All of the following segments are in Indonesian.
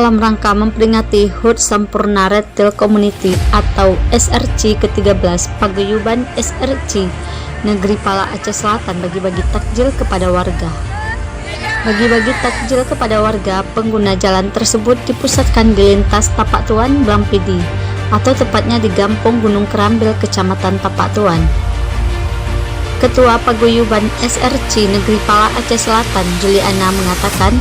dalam rangka memperingati HUT Sampurna Retail Community atau SRC ke-13, paguyuban SRC Negeri Pala Aceh Selatan bagi-bagi takjil kepada warga. Bagi-bagi takjil kepada warga, pengguna jalan tersebut dipusatkan di lintas Tapak Tuan, Blampidi, atau tepatnya di Gampong Gunung Kerambil, Kecamatan Tapak Tuan. Ketua Paguyuban SRC Negeri Pala Aceh Selatan, Juliana, mengatakan,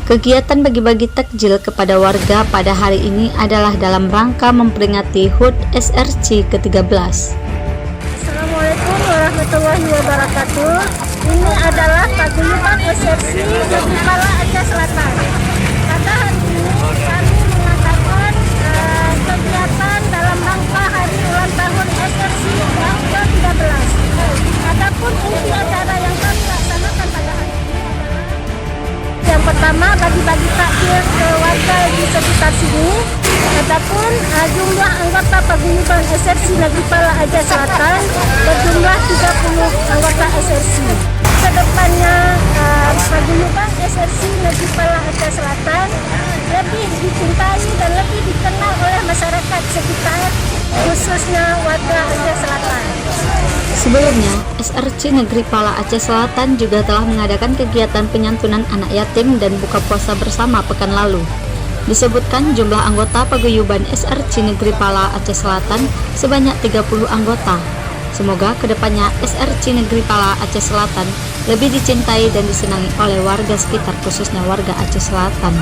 kegiatan bagi-bagi takjil kepada warga pada hari ini adalah dalam rangka memperingati HUT SRC ke-13. Assalamualaikum warahmatullahi wabarakatuh. Ini adalah paguyuban SRC Negeri Pala Aceh Selatan. Pada hari ini kami mengadakan kegiatan dalam rangka hari ulang tahun SRC yang ke-13. Adapun inti acara yang kami laksanakan pada hari ini adalah yang pertama, bagi-bagi takjil ke warga di sekitar sini. Adapun jumlah anggota paguyuban SRC Negeri Pala Aceh Selatan berjumlah 30 anggota SRC. Kedepannya paguyuban SRC Negeri Pala Aceh Selatan lebih dicintai dan lebih dikenal oleh masyarakat sekitar, khususnya warga Aceh Selatan. Sebelumnya, SRC Negeri Pala Aceh Selatan juga telah mengadakan kegiatan penyantunan anak yatim dan buka puasa bersama pekan lalu. Disebutkan jumlah anggota paguyuban SRC Negeri Pala Aceh Selatan sebanyak 30 anggota. Semoga kedepannya SRC Negeri Pala Aceh Selatan lebih dicintai dan disenangi oleh warga sekitar, khususnya warga Aceh Selatan.